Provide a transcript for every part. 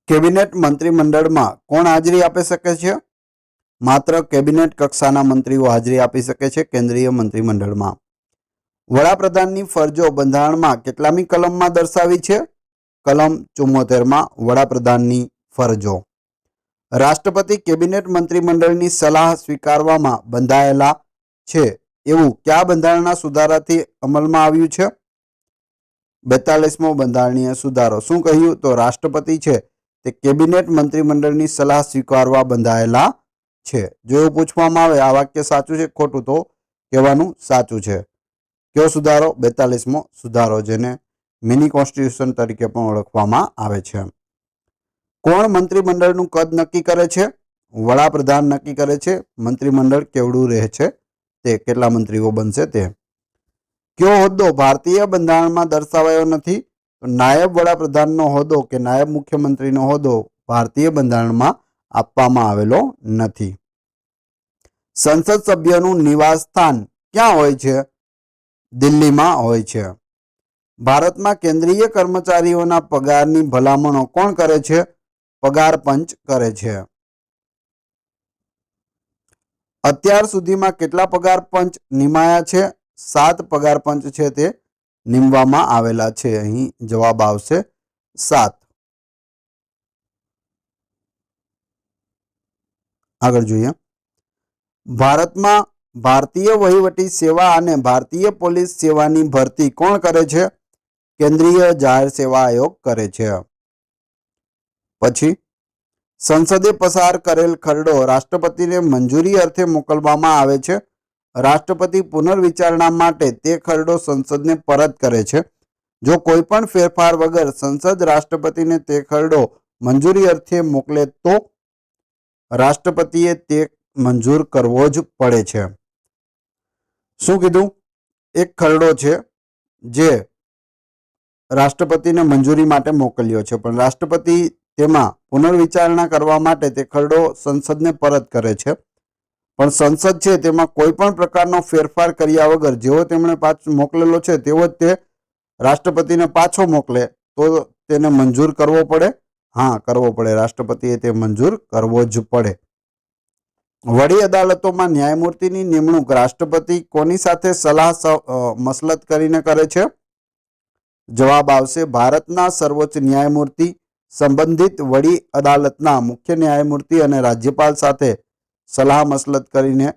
Cabinet મંત્રીમંડળમાં કોણ હાજરી આપી શકે છે? માત્ર કેબિનેટ કક્ષાના મંત્રીઓ હાજરી આપી શકે છે કેન્દ્રીય મંત્રીમંડળમાં. વડાપ્રધાનની ફરજો બંધારણમાં કેટલામી કલમમાં દર્શાવી છે? કલમ 74માં વડાપ્રધાનની ફરજો. રાષ્ટ્રપતિ કેબિનેટ મંત્રીમંડળની સલાહ સ્વીકારવામાં બંધાયેલા છે એવું કયા બંધારણના સુધારાથી અમલમાં આવ્યું છે? 42મો બંધારણીય સુધારો. શું કહ્યું? તો રાષ્ટ્રપતિ છે તે કેબિનેટ મંત્રીમંડળની સલાહ સ્વીકારવા બંધાયેલા છે. જો એવું પૂછવામાં આવે આ વાક્ય સાચું છે ખોટું, તો કહેવાનું સાચું છે. કયો સુધારો? 42મો સુધારો, જેને મિની કોન્સ્ટિટ્યુશન તરીકે પણ ઓળખવામાં આવે છે. કોણ મંત્રીમંડળનું કદ નક્કી કરે છે? વડાપ્રધાન નક્કી કરે છે મંત્રીમંડળ કેવડું રહે છે તે, કેટલા મંત્રીઓ બનશે તે. કયો હોદ્દો ભારતીય બંધારણમાં દર્શાવાયો નથી? નાયબ વડાપ્રધાનનો હોદ્દો કે નાયબ મુખ્યમંત્રીનો હોદ્દો ભારતીય બંધારણમાં આપવામાં આવેલો નથી. સંસદ સભ્યનું નિવાસ સ્થાન ક્યાં હોય છે? દિલ્હીમાં હોય છે. ભારતમાં કેન્દ્રીય કર્મચારીઓના પગારની ભલામણો કોણ કરે છે? પગાર પંચ કરે છે. અત્યાર સુધીમાં કેટલા પગાર પંચ નિમાયા છે? 7 પગાર પંચ છે તે નિમવામાં આવેલા છે. અહીં જવાબ આવશે 7. આગળ જોઈએ. ભારતમાં ભારતીય વહીવટી સેવા અને ભારતીય પોલીસ સેવાની ભરતી કોણ કરે છે? કેન્દ્રીય જાહેર સેવા આયોગ કરે છે. પછી સંસદે પસાર કરેલ ખરડો રાષ્ટ્રપતિને મંજૂરી અર્થે મોકલવામાં આવે છે. રાષ્ટ્રપતિ પુનર્વિચારણા માટે તે ખરડો સંસદને પરત કરે છે. જો કોઈ પણ ફેરફાર વગર સંસદ રાષ્ટ્રપતિને તે ખરડો મંજૂરી અર્થે મોકલે તો રાષ્ટ્રપતિએ તે મંજૂર કરવો જ પડે છે. શું કીધું? એક ખરડો છે જે રાષ્ટ્રપતિને મંજૂરી માટે મોકલ્યો છે, પણ રાષ્ટ્રપતિ તેમાં પુનર્વિચારણા કરવા માટે તે ખરડો સંસદને પરત કરે છે. પણ સંસદ છે તેમાં કોઈ પણ પ્રકારનો ફેરફાર કર્યા વગર જેવો તેમણે પાછો મોકલેલો છે તેવો જ તે રાષ્ટ્રપતિને પાછો મોકલે તો તેને મંજૂર કરવો પડે? હા, કરવો પડે. રાષ્ટ્રપતિએ તે મંજૂર કરવો જ પડે. વડી અદાલતોમાં ન્યાયમૂર્તિની નિમણૂક રાષ્ટ્રપતિ કોની સાથે સલાહ મસલત કરીને કરે છે? જવાબ આવશે ભારતના સર્વોચ્ચ ન્યાયમૂર્તિ સંબંધિત વડી અદાલતના મુખ્ય ન્યાયમૂર્તિ અને રાજ્યપાલ સાથે સલાહ મસલત કરીને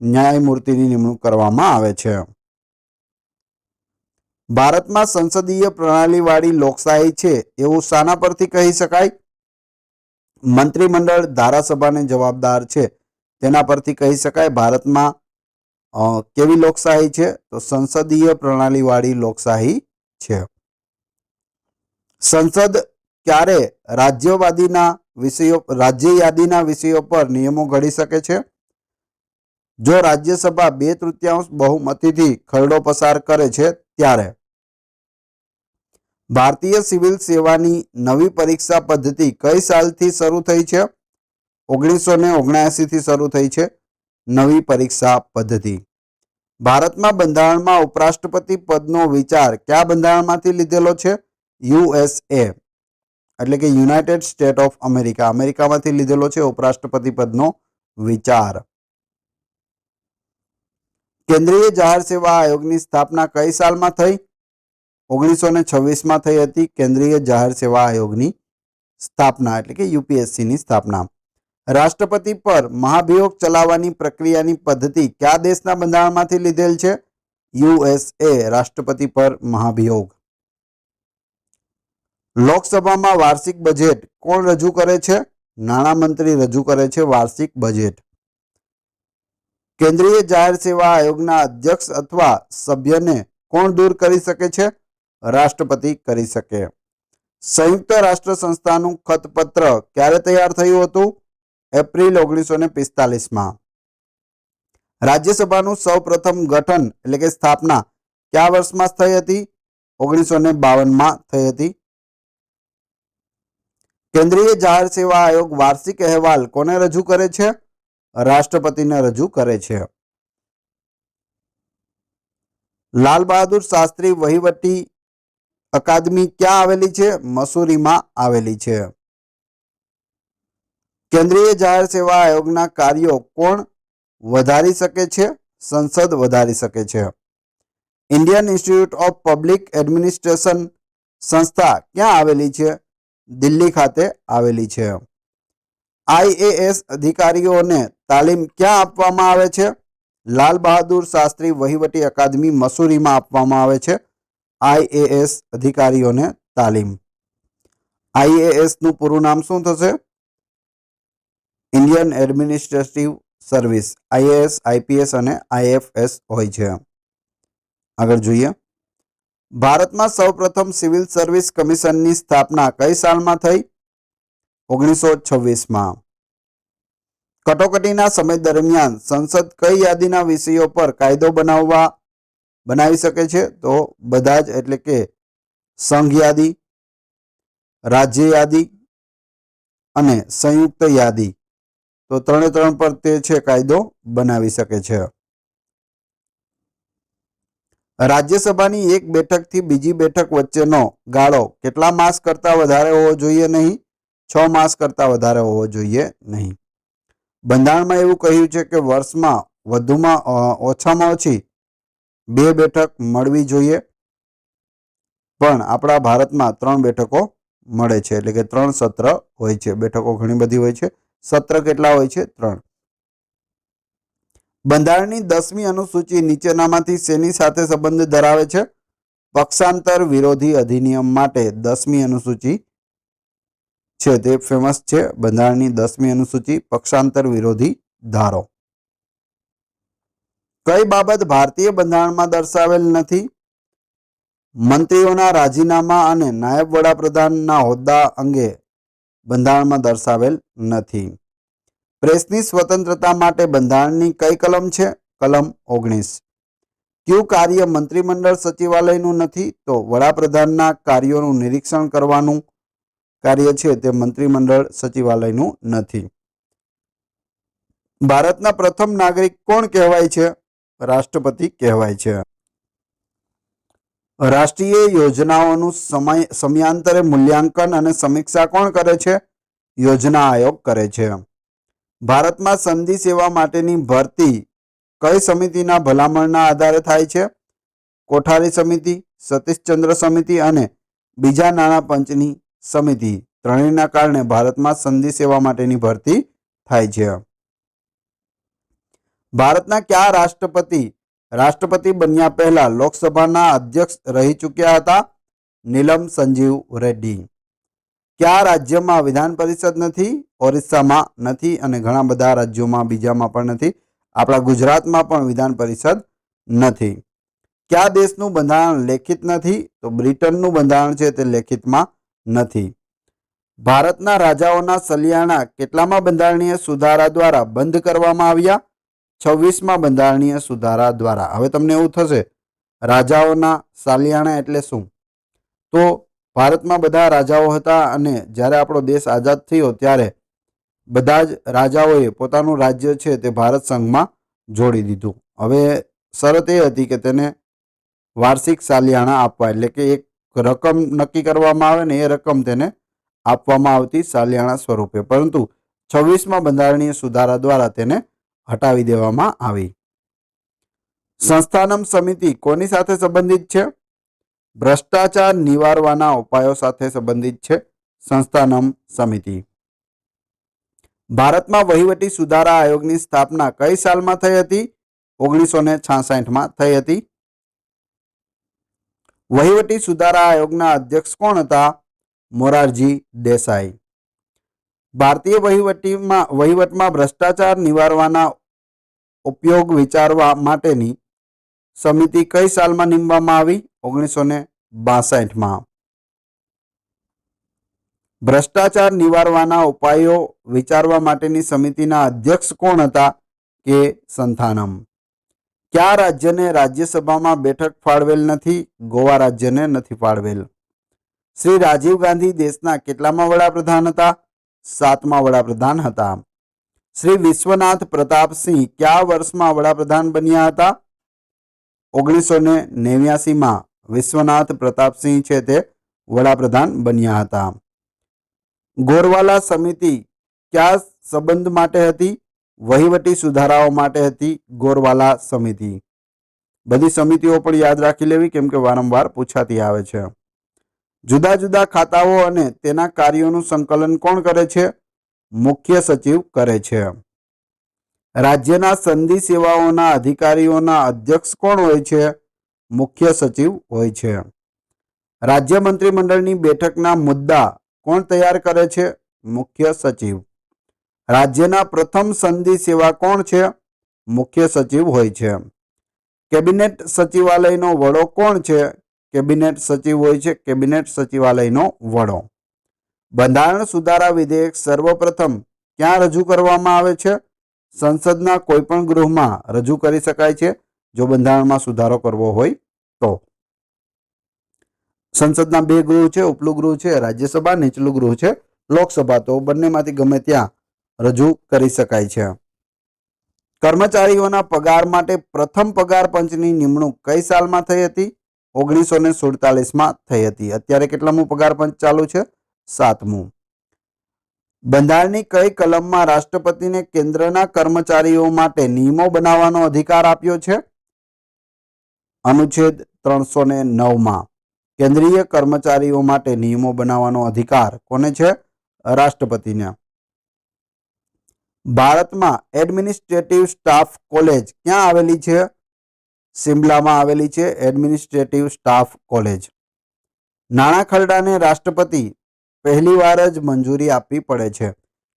ન્યાયમૂર્તિની નિમણૂક કરવામાં આવે છે. ભારતમાં સંસદીય પ્રણાલીવાળી લોકશાહી છે એવું શાના પરથી કહી શકાય? મંત્રીમંડળ ધારાસભાને જવાબદાર છે તેના પરથી કહી શકાય. ભારતમાં કેવી લોકશાહી છે? તો સંસદીય પ્રણાલીવાળી લોકશાહી છે. સંસદ ક્યારે રાજ્ય યાદીના વિષયો પર નિયમો ઘડી શકે છે? જો રાજ્યસભા 2/3 બહુમતીથી ખરડો પસાર કરે છે ત્યારે. ભારતીય સિવિલ સેવાની નવી પરીક્ષા પદ્ધતિ કઈ સાલથી શરૂ થઈ છે? 1979થી શરૂ થઈ છે નવી પરીક્ષા પદ્ધતિ. ભારતમાં બંધારણમાં ઉપરાષ્ટ્રપતિ પદનો વિચાર કયા બંધારણમાંથી લીધેલો છે? USA એટલે કે યુનાઇટેડ સ્ટેટ ઓફ અમેરિકા, અમેરિકામાંથી લીધેલો છે ઉપરાષ્ટ્રપતિ પદનો વિચાર. કેન્દ્રીય જાહેર સેવા આયોગની સ્થાપના કઈ સાલમાં થઈ? 1926માં થઈ હતી કેન્દ્રીય જાહેર સેવા આયોગની સ્થાપના, એટલે કે UPSCની સ્થાપના. રાષ્ટ્રપતિ પર મહાભિયોગ ચલાવવાની પ્રક્રિયાની પદ્ધતિ કયા દેશના બંધારણમાંથી લીધેલ છે? USA, રાષ્ટ્રપતિ પર મહાભિયોગ. લોકસભામાં વાર્ષિક બજેટ કોણ રજૂ કરે છે? નાણામંત્રી રજૂ કરે છે વાર્ષિક બજેટ. કેન્દ્રીય જાહેર સેવા આયોગના અધ્યક્ષ અથવા સભ્યને કોણ દૂર કરી શકે છે? રાષ્ટ્રપતિ કરી શકે. સંયુક્ત રાષ્ટ્ર સંસ્થાનું ખતપત્ર ક્યારે તૈયાર થયું હતું? એપ્રિલ 1945માં. રાજ્યસભાનું સૌપ્રથમ ગઠન એટલે કે સ્થાપના કયા વર્ષમાં થઈ હતી? 1952માં થઈ હતી. કેન્દ્રીય જાહેર સેવા આયોગ વાર્ષિક અહેવાલ કોને રજૂ કરે છે? રાષ્ટ્રપતિને રજૂ કરે છે. લાલ બહાદુર શાસ્ત્રી વહીવટી અકાદમી ક્યાં આવેલી છે? મસૂરીમાં આવેલી છે. કેન્દ્રીય જાહેર સેવા આયોગના કાર્યો કોણ વધારી શકે છે? સંસદ વધારી શકે છે. Indian institute of public administration સંસ્થા ક્યાં આવેલી છે? દિલ્હી ખાતે આવેલી છે. IAS અધિકારીઓને તાલીમ ક્યાં આપવામાં આવે છે? લાલ બહાદુર શાસ્ત્રી વહીવટી અકાદમી મસૂરીમાં આપવામાં આવે છે IAS અધિકારીઓને તાલીમ. IAS નું પૂરું નામ શું થશે? Indian administrative service. IAS, IPS અને IFS હોય છે. આગળ જોઈએ. ભારતમાં સૌપ્રથમ સિવિલ સર્વિસ કમિશનની સ્થાપના કઈ સાલમાં થઈ? 1926માં. કટોકટીના સમય દરમિયાન સંસદ કઈ યાદીના વિષયો પર કાયદો બનાવી શકે છે? તો બધા જ, એટલે કે સંઘ યાદી, રાજ્ય યાદી અને સંયુક્ત યાદી, તો ત્રણે ત્રણ પર તે છે કાયદો બનાવી શકે છે. રાજ્યસભાની એક બેઠકથી બીજી બેઠક વચ્ચેનો ગાળો કેટલા માસ કરતાં વધારે હોવો જોઈએ નહીં? 6 માસ કરતાં વધારે હોવો જોઈએ નહીં. બંધારણમાં એવું કહ્યું છે કે વર્ષમાં ઓછામાં ઓછી 2 બેઠક મળવી જોઈએ, પણ આપણા ભારતમાં 3 બેઠકો મળે છે, એટલે કે 3 સત્ર હોય છે. બેઠકો ઘણી બધી હોય છે, સત્ર કેટલા હોય છે? 3. બંધારણની 10મી અનુસૂચિ નીચેનામાંથી શેની સાથે સંબંધ ધરાવે છે? પક્ષાંતર વિરોધી અધિનિયમ માટે 10મી અનુસૂચિ છે તે ફેમસ છે. બંધારણની 10મી અનુસૂચિ, પક્ષાંતર વિરોધી ધારો. કઈ બાબત ભારતીય બંધારણમાં દર્શાવેલ નથી? મંત્રીઓના રાજીનામા અને નાયબ વડાપ્રધાનના હોદ્દા અંગે બંધારણમાં દર્શાવેલ નથી. પ્રેસની સ્વતંત્રતા માટે બંધારણની કઈ કલમ છે? કલમ 19. કયું કાર્ય મંત્રીમંડળ સચિવાલયનું નથી? તો વડાપ્રધાનના કાર્યોનું નિરીક્ષણ કરવાનું કાર્ય છે તે મંત્રીમંડળ સચિવાલયનું નથી. ભારતના પ્રથમ નાગરિક કોણ કહેવાય છે? રાષ્ટ્રપતિ કહેવાય છે. રાષ્ટ્રીય યોજનાઓનું સમયાંતરે મૂલ્યાંકન અને સમીક્ષા કોણ કરે છે? યોજના આયોગ કરે છે. ભારતમાં સંધિ સેવા માટેની ભરતી કઈ સમિતિના ભલામણના આધારે થાય છે? કોઠારી સમિતિ, સતીશચંદ્ર સમિતિ અને બીજા નાણા પંચની સમિતિ. ત્રણેયના કારણે ભારતમાં સંધિ સેવા માટેની ભરતી થાય છે. ભારતના કયા રાષ્ટ્રપતિ બન્યા પહેલા લોકસભાના અધ્યક્ષ રહી ચૂક્યા હતા? નીલમ સંજીવ રેડ્ડી. કયા રાજ્યમાં વિધાન પરિષદ નથી? ઓરિસ્સામાં નથી અને ઘણા બધા રાજ્યોમાં બીજામાં પણ નથી. આપણા ગુજરાતમાં પણ વિધાન પરિષદ નથી. કયા દેશનું બંધારણ લેખિત નથી? તો બ્રિટનનું બંધારણ છે તે લેખિતમાં નથી. ભારતના રાજાઓના સલિયાણા કેટલામાં બંધારણીય સુધારા દ્વારા બંધ કરવામાં આવ્યા? 26માં બંધારણીય સુધારા દ્વારા. હવે તમને એવું થશે, રાજાઓના સાલિયાણા એટલે શું? તો ભારતમાં બધા રાજાઓ હતા અને જ્યારે આપણો દેશ આઝાદ થયો ત્યારે બધા જ રાજાઓએ પોતાનું રાજ્ય છે તે ભારત સંઘમાં જોડી દીધું. હવે શરત એ હતી કે તેને વાર્ષિક સાલિયાણા આપવા, એટલે કે એક રકમ નક્કી કરવામાં આવે ને એ રકમ તેને આપવામાં આવતી સાલિયાણા સ્વરૂપે, પરંતુ 26માં બંધારણીય સુધારા દ્વારા તેને હટાવી દેવામાં આવી. સંસ્થાનમ સમિતિ કોની સાથે સંબંધિત છે? ભ્રષ્ટાચાર નિવારવાના ઉપાયો સાથે સંબંધિત છે સંસ્થાનમ સમિતિ. ભારતમાં વહીવટી સુધારા આયોગની સ્થાપના કઈ સાલમાં થઈ હતી? 1966માં થઈ હતી. વહીવટી સુધારા આયોગના અધ્યક્ષ કોણ હતા? મોરારજી દેસાઈ. ભારતીય વહીવટમાં ભ્રષ્ટાચાર નિવારવાના ઉપયોગ વિચારવા માટેની સમિતિ કઈ સાલમાં નીમવામાં આવી? 1962માં. ભ્રષ્ટાચાર નિવારવાના ઉપાયો વિચારવા માટેની સમિતિના અધ્યક્ષ કોણ હતા? કે સંથાનમ. કયા રાજ્યને રાજ્યસભામાં બેઠક ફાળવેલ નથી? ગોવા રાજ્યને નથી ફાળવેલ. શ્રી રાજીવ ગાંધી દેશના કેટલામાં વડાપ્રધાન હતા? 7મા વડાપ્રધાન હતા. શ્રી વિશ્વનાથ પ્રતાપસિંહ કયા વર્ષમાં વડાપ્રધાન બન્યા હતા? 1989માં વિશ્વનાથ પ્રતાપસિંહ છે તે વડાપ્રધાન બન્યા હતા. ગોરવાલા સમિતિ કયા સંબંધ માટે હતી, વહીવટી સુધારાઓ માટે હતી, ગોરવાલા સમિતિ. બધી સમિતિઓ પણ યાદ રાખી લેવી કેમ કે વારંવાર પૂછાતી આવે છે. જુદા જુદા ખાતાઓ અને તેના કાર્યોનું સંકલન કોણ કરે છે? મુખ્ય સચિવ કરે છે. રાજ્યના સંધિ સેવાઓના અધિકારીઓના અધ્યક્ષ કોણ હોય છે? મુખ્ય સચિવ હોય છે. રાજ્ય મંત્રીમંડળની બેઠકના મુદ્દા કોણ તૈયાર કરે છે? મુખ્ય સચિવ. રાજ્યના પ્રથમ સંધિ સેવા કોણ છે? મુખ્ય સચિવ હોય છે. કેબિનેટ સચિવાલયનો વડો કોણ છે? કેબિનેટ સચિવ હોય છે. કેબિનેટ સચિવાલયનો વડો. બંધારણ સુધારા વિધેયક સર્વપ્રથમ ક્યાં રજૂ કરવામાં આવે છે? સંસદના કોઈપણ ગૃહમાં રજૂ કરી શકાય છે જો બંધારણમાં સુધારો કરવો હોય તો. સંસદના બે ગૃહ છે, ઉપલું ગૃહ છે રાજ્યસભા, નીચલું ગૃહ છે લોકસભા. તો બંનેમાંથી ગમે ત્યાં રજૂ કરી શકાય છે. કર્મચારીઓના પગાર માટે પ્રથમ પગાર પંચની નિમણૂક કઈ સાલમાં થઈ હતી? 1947માં થઈ હતી. અત્યારે કેટલામું પગાર પંચ ચાલુ છે? 7મું. બંધારણની કઈ કલમમાં રાષ્ટ્રપતિને કેન્દ્રના કર્મચારીઓ માટે નિયમો બનાવવાનો અધિકાર આપ્યો છે? અનુચ્છેદ 309માં. કેન્દ્રીય કર્મચારીઓ માટે નિયમો બનાવવાનો અધિકાર કોને છે? રાષ્ટ્રપતિને. ભારતમાં એડમિનિસ્ટ્રેટિવ સ્ટાફ કોલેજ ક્યાં આવેલી છે? શિમલામાં આવેલી છે એડમિનિસ્ટ્રેટિવ સ્ટાફ કોલેજ. નાણાં ખરડાને રાષ્ટ્રપતિ પહેલી વાર જ મંજૂરી આપવી પડે છે.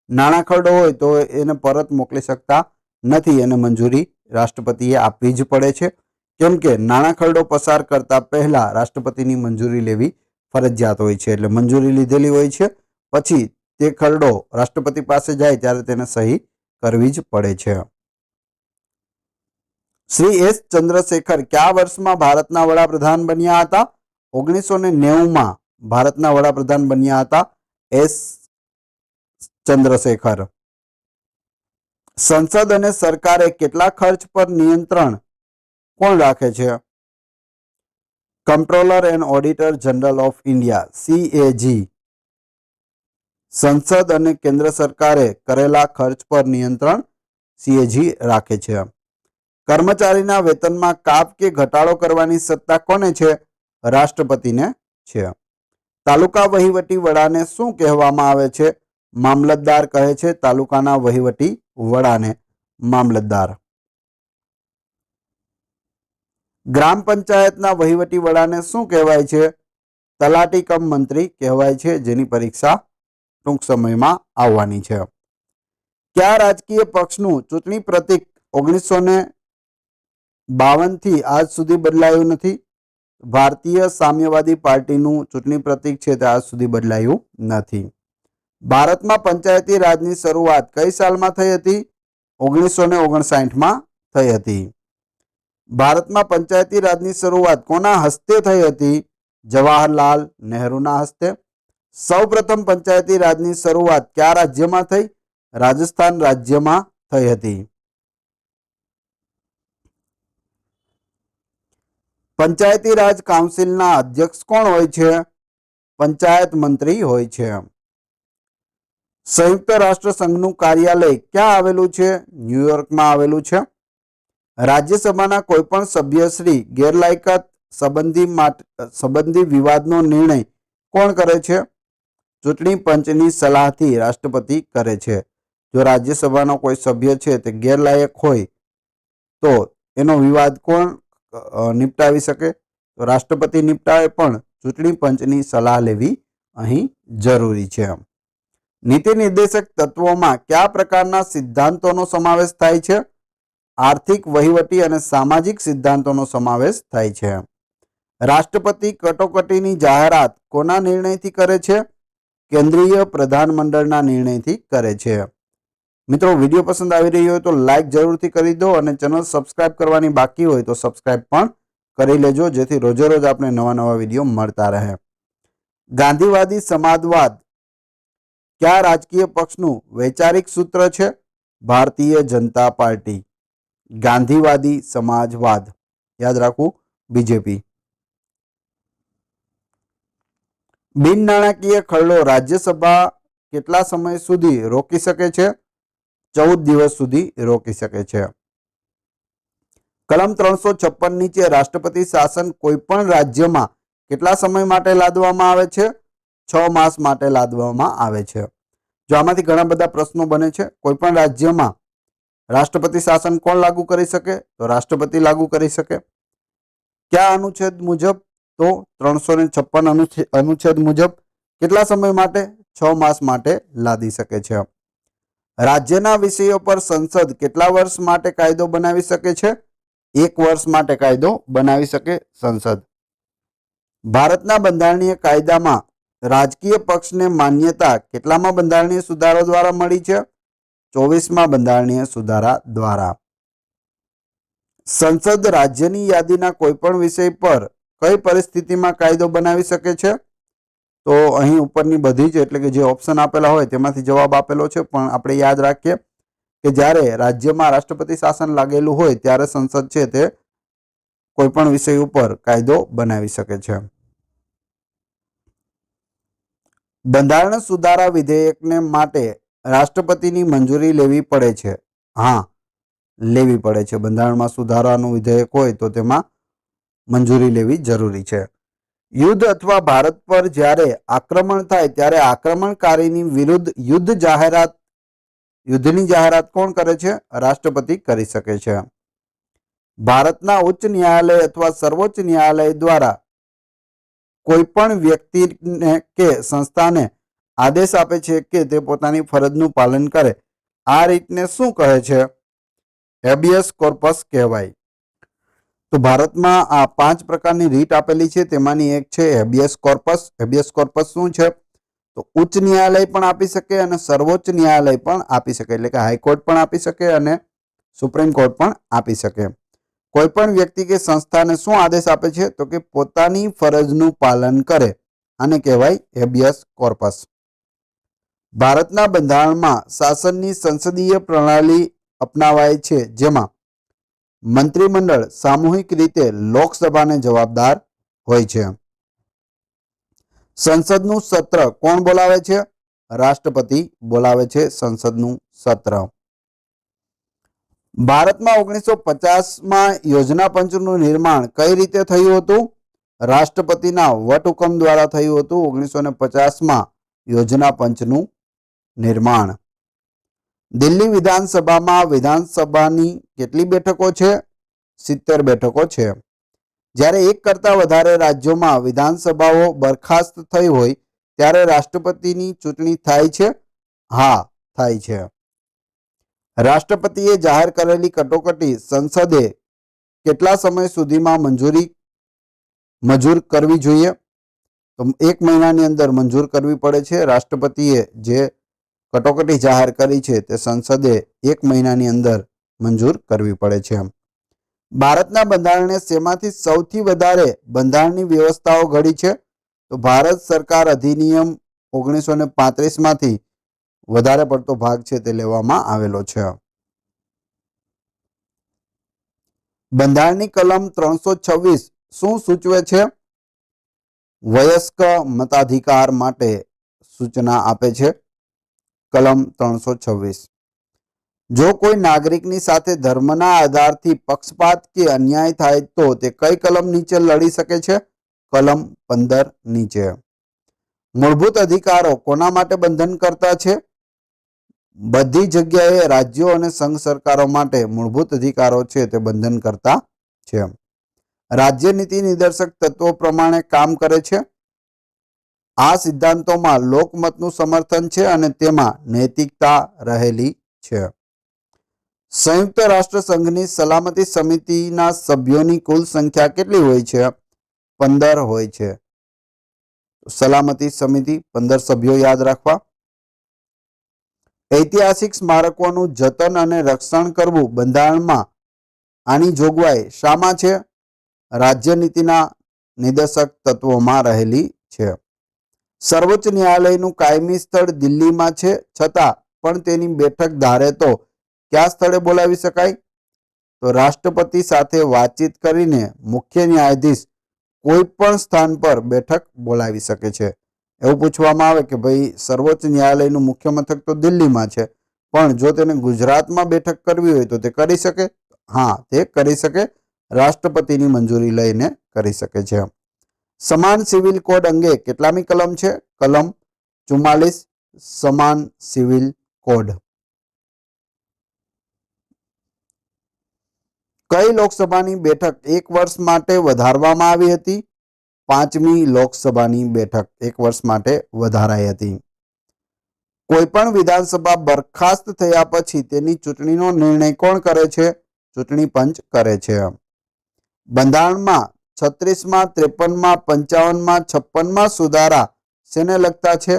નાણાં ખરડો હોય તો એને પરત મોકલી શકતા નથી, એને મંજૂરી રાષ્ટ્રપતિએ આપવી જ પડે છે. કેમ કે નાણાં ખરડો પસાર કરતા પહેલા રાષ્ટ્રપતિની મંજૂરી લેવી ફરજિયાત હોય છે. એટલે મંજૂરી લીધેલી હોય છે પછી તે ખરડો રાષ્ટ્રપતિ પાસે જાય ત્યારે તેને સહી કરવી જ પડે છે. શ્રી એસ ચંદ્રશેખર કયા વર્ષમાં ભારતના વડાપ્રધાન બન્યા હતા? 1990માં ભારતના વડાપ્રધાન બન્યા હતા એસ ચંદ્રશેખર. સંસદ અને સરકારે કેટલા ખર્ચ પર નિયંત્રણ કોણ રાખે છે? Controller and auditor general of India CAG. સંસદ અને કેન્દ્ર સરકારે કરેલા ખર્ચ પર નિયંત્રણ CAG રાખે છે. કર્મચારીના વેતનમાં કાપ કે ઘટાડો કરવાની સત્તા કોને છે? રાષ્ટ્રપતિને છે. તાલુકા વહીવટી વડાને શું કહેવામાં આવે છે? મામલતદાર કહે છે તાલુકાના વહીવટી વડાને મામલતદાર. ગ્રામ પંચાયતના વહીવટી વડાને શું કહેવાય છે? તલાટી કમ મંત્રી કહેવાય છે, જેની પરીક્ષા ટૂંક સમયમાં આવવાની છે. કયા રાજકીય પક્ષનું ચૂંટણી પ્રતીક 1952 થી આજ સુધી બદલાયું નથી? ભારતીય સામ્યવાદી પાર્ટીનું ચૂંટણી પ્રતીક છે તે આજ સુધી બદલાયું નથી. ભારતમાં પંચાયતી રાજની શરૂઆત કઈ સાલમાં થઈ હતી? 1959માં થઈ હતી. ભારતમાં પંચાયતી રાજની શરૂઆત કોના હસ્તે થઈ હતી? જવાહરલાલ નહેરુના હસ્તે. સૌપ્રથમ પંચાયતી રાજની શરૂઆત કયા રાજ્યમાં થઈ? રાજસ્થાન રાજ્યમાં થઈ હતી. પંચાયતી રાજ કાઉન્સિલના અધ્યક્ષ કોણ હોય છે? પંચાયત મંત્રી હોય છે. સંયુક્ત રાષ્ટ્ર સંઘનું કાર્યાલય ક્યાં આવેલું છે? ન્યુયોર્કમાં આવેલું છે. રાજ્યસભાના કોઈપણ સભ્યશ્રી ગેરલાયકાત સંબંધી વિવાદનો નિર્ણય કોણ કરે છે? ચૂંટણી પંચની સલાહથી રાષ્ટ્રપતિ કરે છે. જો રાજ્યસભાનો કોઈ સભ્ય છે તે ગેરલાયક હોય તો એનો વિવાદ કોણ નિપટાવી શકે? તો રાષ્ટ્રપતિ નિપટાવે, પણ ચૂંટણી પંચની સલાહ લેવી અહીં જરૂરી છે. નીતિ નિર્દેશક તત્વોમાં કયા પ્રકારના સિદ્ધાંતોનો સમાવેશ થાય છે? આર્થિક, વહીવટી અને સામાજિક સિદ્ધાંતોનો સમાવેશ થાય છે. રાષ્ટ્રપતિ કટોકટીની જાહેરાત કોના નિર્ણયથી કરે છે? કેન્દ્રીય પ્રધાનમંડળના નિર્ણયથી કરે છે. મિત્રો, વિડીયો પસંદ આવી રહ્યો હોય તો લાઈક જરૂરથી કરી દો અને ચેનલ સબસ્ક્રાઇબ કરવાની બાકી હોય તો સબસ્ક્રાઇબ પણ કરી લેજો, જેથી રોજે રોજ આપણે નવા વિડીયો મળતા રહે. ગાંધીવાદી સમાજવાદ કયા રાજકીય પક્ષનું વૈચારિક સૂત્ર છે? ભારતીય જનતા પાર્ટી. ગાંધીવાદી સમાજવાદ યાદ રાખવું, બીજેપી. બિન નાણાકીય ખરડો રાજ્યસભા કેટલા સમય સુધી રોકી શકે છે? 14 દિવસ સુધી રોકી શકે છે. કલમ 356 નીચે રાષ્ટ્રપતિ શાસન કોઈપણ રાજ્યમાં કેટલા સમય માટે લાદવામાં આવે છે? 6 માસ માટે લાદવામાં આવે છે. જો આમાંથી ઘણા બધા પ્રશ્નો બને છે. કોઈપણ રાજ્યમાં રાષ્ટ્રપતિ શાસન કોણ લાગુ કરી શકે? તો રાષ્ટ્રપતિ લાગુ કરી શકે. કયા અનુચ્છેદ મુજબ? તો 356 અનુચ્છેદ મુજબ. કેટલા સમય માટે? 6 માસ માટે લાદી શકે છે. રાજ્યના વિષયો પર સંસદ કેટલા વર્ષ માટે કાયદો બનાવી શકે છે? 1 વર્ષ માટે કાયદો બનાવી શકે સંસદ. ભારતના બંધારણીય કાયદામાં રાજકીય પક્ષને માન્યતા કેટલામાં બંધારણીય સુધારો દ્વારા મળી છે? 24મા બંધારણીય સુધારા દ્વારા. સંસદ રાજ્યની યાદીના કોઈપણ વિષય પર કઈ પરિસ્થિતિમાં કાયદો બનાવી શકે છે? તો અહીં ઉપરની બધી જ એટલે કે જે ઓપ્શન આપેલા હોય તેમાંથી જવાબ આપેલો છે, પણ આપણે યાદ રાખીએ કે જ્યારે રાજ્યમાં રાષ્ટ્રપતિ શાસન લાગેલું હોય ત્યારે સંસદ છે તે કોઈપણ વિષય ઉપર કાયદો બનાવી શકે છે. બંધારણ સુધારા વિધેયકને માટે રાષ્ટ્રપતિની મંજૂરી લેવી પડે છે. હા, લેવી પડે છે. બંધારણમાં સુધારાનું વિધેયક હોય તો તેમાં મંજૂરી લેવી જરૂરી છે. યુદ્ધ અથવા ભારત પર જ્યારે આક્રમણ થાય ત્યારે આક્રમણકારીની વિરુદ્ધ યુદ્ધની જાહેરાત કોણ કરે છે? રાષ્ટ્રપતિ કરી શકે છે. ભારતના ઉચ્ચ ન્યાયાલય અથવા સર્વોચ્ચ ન્યાયાલય દ્વારા કોઈ પણ વ્યક્તિને કે સંસ્થાને આદેશ આપે છે કે તે પોતાની ફરજનું પાલન કરે. આ રીતને શું કહે છે? હેબિયસ કોર્પસ કહેવાય. તો ભારતમાં આ 5 પ્રકારની રીત આપેલી છે, તેમાંની એક છે હેબિયસ કોર્પસ. હેબિયસ કોર્પસ શું છે? તો ઉચ્ચ ન્યાયાલય પણ આપી શકે અને સર્વોચ્ચ ન્યાયાલય પણ આપી શકે, એટલે કે હાઈકોર્ટ પણ આપી શકે અને સુપ્રીમ કોર્ટ પણ આપી શકે. કોઈ પણ વ્યક્તિ કે સંસ્થાને શું આદેશ આપે છે? તો કે પોતાની ફરજનું પાલન કરે. આને કહેવાય હેબિયસ કોર્પસ. ભારતના બંધારણમાં શાસનની સંસદીય પ્રણાલી અપનાવાય છે, જેમાં મંત્રીમંડળ સામૂહિક રીતે લોકસભાને જવાબદાર હોય છે. સંસદનું સત્ર કોણ બોલાવે છે? રાષ્ટ્રપતિ બોલાવે છે સંસદનું સત્ર. ભારતમાં 1950માં યોજના પંચનું નિર્માણ કઈ રીતે થયું હતું? રાષ્ટ્રપતિના વટહુકમ દ્વારા થયું હતું 1950માં યોજના પંચનું નિર્માણ. દિલ્હી વિધાનસભામાં વિધાનસભાની કેટલી બેઠકો છે? 70 બેઠકો છે. જ્યારે એક કરતાં વધારે રાજ્યોમાં વિધાનસભાઓ બરખાસ્ત થઈ હોય ત્યારે રાષ્ટ્રપતિની ચૂંટણી થાય છે? હા, થાય છે. રાષ્ટ્રપતિએ જાહેર કરેલી કટોકટી સંસદે કેટલા સમય સુધીમાં મંજૂર કરવી જોઈએ? તો 1 મહિનાની અંદર મંજૂર કરવી પડે છે. રાષ્ટ્રપતિએ જે કટોકટી જાહેર કરી છે તે સંસદે 1 મહિનાની અંદર મંજૂર કરવી પડે છે. ભારતના બંધારણે શેમાંથી સૌથી વધારે બંધારણની વ્યવસ્થાઓ ઘડી છે? તો ભારત સરકાર અધિનિયમ 1935માંથી વધારે પડતો ભાગ છે તે લેવામાં આવેલો છે. બંધારણની કલમ 326 શું સૂચવે છે? વયસ્ક મતાધિકાર માટે સૂચના આપે છે. કલમ 326. જો કોઈ નાગરિકની સાથે ધર્મના આધારથી પક્ષપાત કે અન્યાય થાય તો તે કઈ કલમ નીચે લડી શકે છે? કલમ 15 નીચે. મૂળભૂત અધિકારો કોના માટે બંધન કરતા છે? બધી જગ્યાએ રાજ્યો અને સંઘ સરકારો માટે મૂળભૂત અધિકારો છે તે બંધન કરતા છે. રાજ્ય નીતિ નિર્દેશક તત્વો પ્રમાણે કામ કરે છે. આ સિદ્ધાંતોમાં લોકમતનું સમર્થન છે અને તેમાં નૈતિકતા રહેલી છે. સંયુક્ત રાષ્ટ્ર સંઘની સલામતી સમિતિના સભ્યોની કુલ સંખ્યા કેટલી હોય છે? 15 હોય છે. સલામતી સમિતિ 15 સભ્યો યાદ રાખવા. ઐતિહાસિક સ્મારકોનું જતન અને રક્ષણ કરવું બંધારણમાં આની જોગવાઈ શામાં છે? રાજ્ય નીતિના નિર્દેશક તત્વોમાં રહેલી છે. સર્વોચ્ચ ન્યાયાલયનું કાયમી સ્થળ દિલ્હીમાં છે, છતાં પણ તેની બેઠક ધારે તો કયા સ્થળે બોલાવી શકાય? તો રાષ્ટ્રપતિ સાથે વાતચીત કરીને મુખ્ય ન્યાયાધીશ કોઈ પણ સ્થાન પર બેઠક બોલાવી શકે છે. એવું પૂછવામાં આવે કે ભાઈ સર્વોચ્ચ ન્યાયાલયનું મુખ્ય મથક તો દિલ્હીમાં છે, પણ જો તેને ગુજરાતમાં બેઠક કરવી હોય તો તે કરી શકે? હા, તે કરી શકે. રાષ્ટ્રપતિની મંજૂરી લઈને કરી શકે છે. સમાન સિવિલ કોડ અંગે કેટલામી કલમ છે? કલમ 44 સમાન સિવિલ કોડ. કઈ લોકસભાની બેઠક 1 વર્ષ માટે વધારવામાં આવી હતી? 5મી લોકસભાની બેઠક 1 વર્ષ માટે વધારાઈ હતી. કોઈપણ વિધાનસભા બરખાસ્ત થયા પછી તેની ચૂંટણીનો નિર્ણય કોણ કરે છે? ચૂંટણી પંચ કરે છે. બંધારણમાં 36માં, 53માં, 55માં, 56માં સુધારા શેને લગતા છે?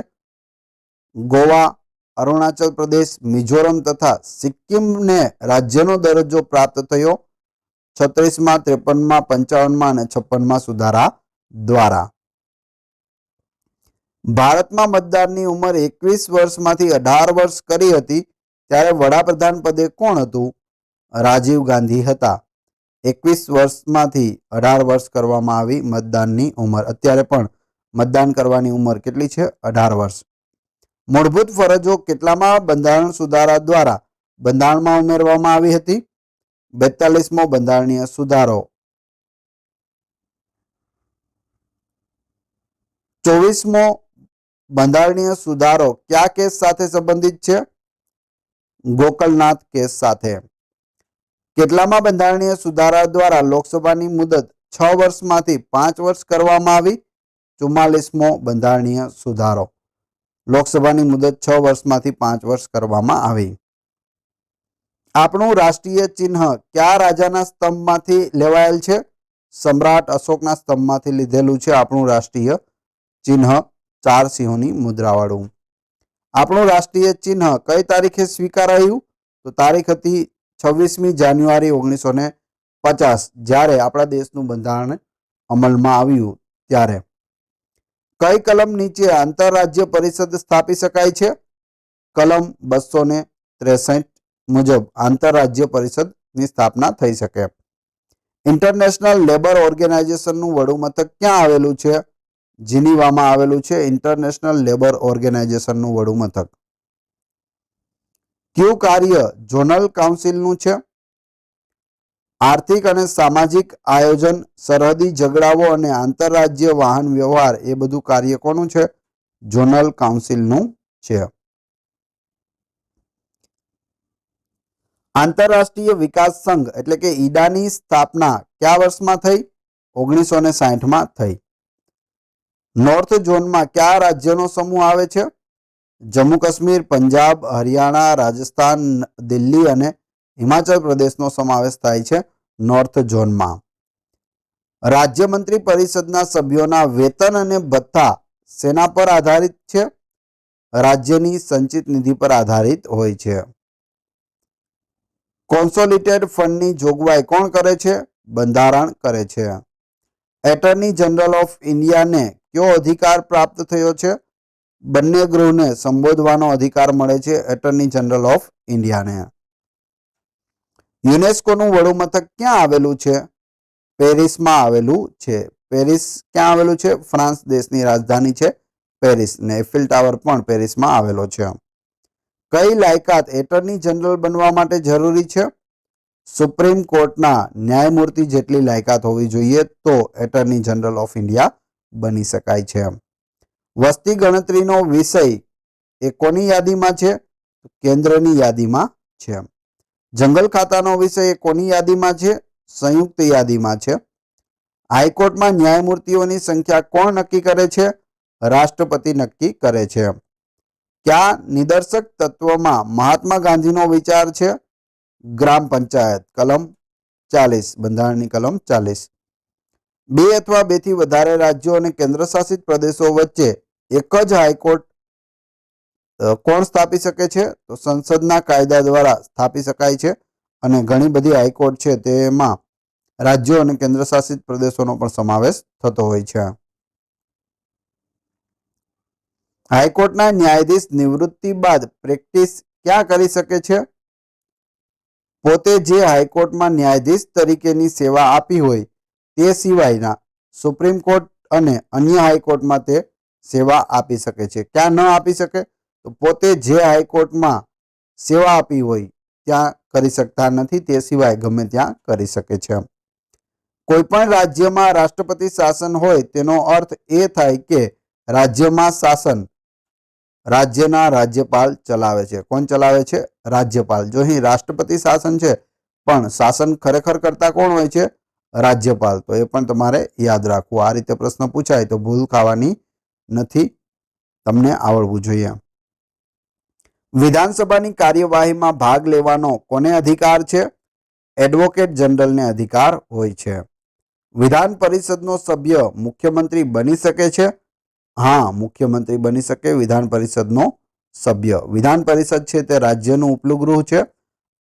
ગોવા, અરુણાચલ પ્રદેશ, મિઝોરમ તથા સિક્કિમને રાજ્યનો દરજ્જો પ્રાપ્ત થયો 36માં, 53માં, 55માં અને 56માં સુધારા દ્વારા. ભારતમાં મતદારની ઉંમર 21 વર્ષમાંથી 18 વર્ષ કરી હતી ત્યારે વડાપ્રધાન પદે કોણ હતું? રાજીવ ગાંધી હતા. 21 વર્ષમાંથી 18 વર્ષ કરવામાં આવી મતદાનની ઉંમર. અત્યારે પણ મતદાન કરવાની ઉંમર કેટલી છે? 18 વર્ષ. મૂળભૂત ફરજો કેટલામાં બંધારણ સુધારા દ્વારા બંધારણમાં ઉમેરવામાં આવી હતી? 42મો બંધારણીય સુધારો. 24મો બંધારણીય સુધારો કયા કેસ સાથે સંબંધિત છે? ગોકલનાથ કેસ સાથે. કેટલામાં બંધારણીય સુધારા દ્વારા લોકસભાની મુદત 6 વર્ષમાંથી 5 વર્ષ કરવામાં આવી? 44મો બંધારણીય સુધારો. લોકસભાની મુદત 6 વર્ષમાંથી 5 વર્ષ કરવામાં આવી. આપણું રાષ્ટ્રીય ચિહ્ન કયા રાજાના સ્તંભમાંથી લેવાયેલ છે? સમ્રાટ અશોકના સ્તંભમાંથી લીધેલું છે આપણું રાષ્ટ્રીય ચિહ્ન 4 સિંહોની મુદ્રાવાળું. આપણું રાષ્ટ્રીય ચિહ્ન કઈ તારીખે સ્વીકારાયું? તો તારીખ હતી 26મી જાન્યુઆરી 1950, જ્યારે આપણા દેશનું બંધારણ અમલમાં આવ્યું ત્યારે. કઈ કલમ નીચે આંતરરાજ્ય પરિષદ સ્થાપી શકાય છે? કલમ 263 મુજબ આંતરરાજ્ય પરિષદની સ્થાપના થઈ શકે. ઇન્ટરનેશનલ લેબર ઓર્ગેનાઇઝેશનનું વડું મથક ક્યાં આવેલું છે? જીનીવામાં આવેલું છે ઇન્ટરનેશનલ લેબર ઓર્ગેનાઇઝેશનનું વડું મથક. કયું કાર્ય ઝોનલ કાઉન્સિલનું છે? આર્થિક અને સામાજિક આયોજન, સરહદી ઝઘડાઓ અને આંતરરાજ્ય વાહન વ્યવહાર એ બધું કાર્ય કોનું છે? ઝોનલ કાઉન્સિલનું છે. આંતરરાષ્ટ્રીય વિકાસ સંઘ એટલે કે ઈડાની સ્થાપના કયા વર્ષમાં થઈ? 1960માં થઈ. નોર્થ ઝોનમાં કયા રાજ્યનો સમૂહ આવે છે? જમ્મુ કાશ્મીર, પંજાબ, હરિયાણા, રાજસ્થાન, દિલ્હી અને હિમાચલ પ્રદેશનો સમાવેશ થાય છે નોર્થ ઝોનમાં. રાજ્યમંત્રી પરિષદના સભ્યોના વેતન અને ભથ્થા શેના પર આધારિત છે? રાજ્યની સંચિત નિધિ પર આધારિત હોય છે. કોન્સોલિડેટેડ ફંડની જોગવાઈ કોણ કરે છે? બંધારણ કરે છે. એટર્ની જનરલ ઓફ ઇન્ડિયાને કયો અધિકાર પ્રાપ્ત થયો છે? બંને ગૃહને સંબોધવાનો અધિકાર મળે છે એટર્ની જનરલ ઓફ ઇન્ડિયાને. યુનેસ્કોનું વડું મથક ક્યાં આવેલું છે? પેરિસમાં આવેલું છે. પેરિસ ક્યાં આવેલું છે? ફ્રાન્સ દેશની રાજધાની છે પેરિસ, ને એફિલ ટાવર પણ પેરિસમાં આવેલો છે. કઈ લાયકાત એટર્ની જનરલ બનવા માટે જરૂરી છે? સુપ્રીમ કોર્ટના ન્યાયમૂર્તિ જેટલી લાયકાત હોવી જોઈએ તો એટર્ની જનરલ ઓફ ઇન્ડિયા બની શકાય છે. વસ્તી ગણતરીનો વિષય એ કોની યાદીમાં છે? કેન્દ્રની યાદીમાં છે. જંગલ ખાતાનો વિષય એ કોની યાદીમાં છે? સંયુક્ત યાદીમાં છે. હાઈકોર્ટમાં ન્યાયમૂર્તિઓની સંખ્યા કોણ નક્કી કરે છે? રાષ્ટ્રપતિ નક્કી કરે છે. કયા નિદર્શક તત્વમાં મહાત્મા ગાંધીનો વિચાર છે? ગ્રામ પંચાયત. કલમ 40, બંધારણની કલમ 40. 2 અથવા 2 થી વધારે રાજ્યો અને કેન્દ્રશાસિત પ્રદેશો વચ્ચે એક જ હાઈકોર્ટ કોણ સ્થાપી શકે છે? તો સંસદના કાયદા દ્વારા સ્થાપી શકાય છે. અને ઘણી બધી હાઈકોર્ટ છે તેમાં રાજ્યો અને કેન્દ્રશાસિત પ્રદેશોનો પણ સમાવેશ થતો હોય છે. હાઈકોર્ટના ન્યાયાધીશ નિવૃત્તિ બાદ પ્રેક્ટિસ ક્યાં કરી શકે છે? પોતે જે હાઈકોર્ટમાં ન્યાયાધીશ તરીકેની સેવા આપી હોય તે સિવાયના સુપ્રીમ કોર્ટ અને અન્ય હાઈકોર્ટમાં તે સેવા આપી શકે છે. ક્યાં ન આપી શકે? તો પોતે જે હાઈકોર્ટમાં સેવા આપી હોય ત્યાં કરી શકતા નથી, તે સિવાય ગમે ત્યાં કરી શકે છે. કોઈ પણ રાજ્યમાં રાષ્ટ્રપતિ શાસન હોય તેનો અર્થ એ થાય કે રાજ્યમાં શાસન રાજ્યના રાજ્યપાલ ચલાવે છે. કોણ ચલાવે છે? રાજ્યપાલ. જો અહીં રાષ્ટ્રપતિ શાસન છે પણ શાસન ખરેખર કરતા કોણ હોય છે? રાજ્યપાલ. તો એ પણ તમારે યાદ રાખવું. આ રીતે પ્રશ્ન પૂછાય તો ભૂલ ખાવાની નથી, તમને આવડવું જોઈએ. વિધાનસભાની કાર્યવાહીમાં ભાગ લેવાનો કોને અધિકાર છે? એડવોકેટ જનરલને અધિકાર હોય છે. વિધાન પરિષદનો સભ્ય મુખ્યમંત્રી બની શકે છે? હા, મુખ્યમંત્રી બની શકે વિધાન પરિષદનો સભ્ય. વિધાન પરિષદ છે તે રાજ્યનું ઉપલું ગૃહ છે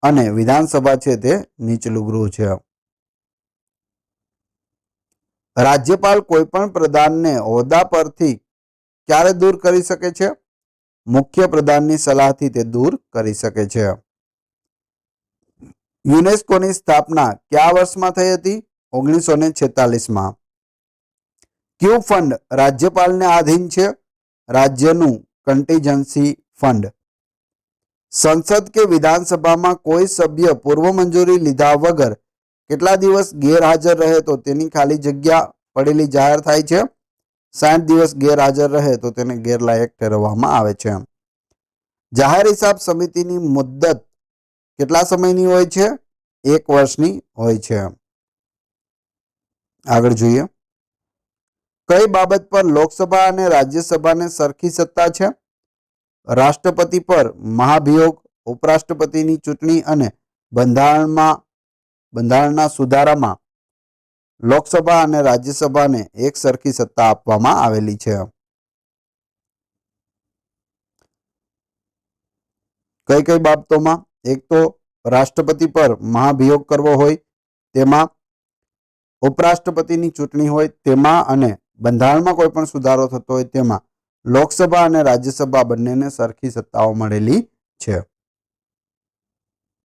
અને વિધાનસભા છે તે નીચલું ગૃહ છે. રાજ્યપાલ કોઈ પણ પ્રધાનને હોદ્દા પરથી ક્યારે દૂર કરી શકે છે? મુખ્ય પ્રધાનની સલાહથી તે દૂર કરી શકે છે. યુનેસ્કોની સ્થાપના કયા વર્ષમાં થઈ હતી? 1946માં. કયું ફંડ રાજ્યપાલને આધીન છે? રાજ્યનું કન્ટીજન્સી ફંડ. સંસદ કે વિધાનસભામાં કોઈ સભ્ય પૂર્વ મંજૂરી લીધા વગર કેટલા દિવસ ગેરહાજર રહે તો તેની ખાલી જગ્યા પડેલી જાહેર થાય છે? 60 દિવસ ગેરહાજર રહે તો તેને ગેરલાયક ઠેરવવામાં આવે છે. જાહેર હિસાબ સમિતિની મુદ્દત કેટલા સમયની હોય છે? 1 વર્ષની હોય છે. આગળ જોઈએ. કઈ બાબત પર લોકસભા અને રાજ્યસભાને સરખી સત્તા છે? રાષ્ટ્રપતિ પર મહાભિયોગ, ઉપરાષ્ટ્રપતિની ચૂંટણી અને બંધારણના સુધારામાં લોકસભા અને રાજ્યસભાને એક સરખી સત્તા આપવામાં આવેલી છે. કઈ કઈ બાબતોમાં? એક તો રાષ્ટ્રપતિ પર મહાભિયોગ કરવો હોય તેમાં, ઉપરાષ્ટ્રપતિની ચૂંટણી હોય તેમાં અને બંધારણમાં કોઈ પણ સુધારો થતો હોય તેમાં લોકસભા અને રાજ્યસભા બંનેને સરખી સત્તાઓ મળેલી છે.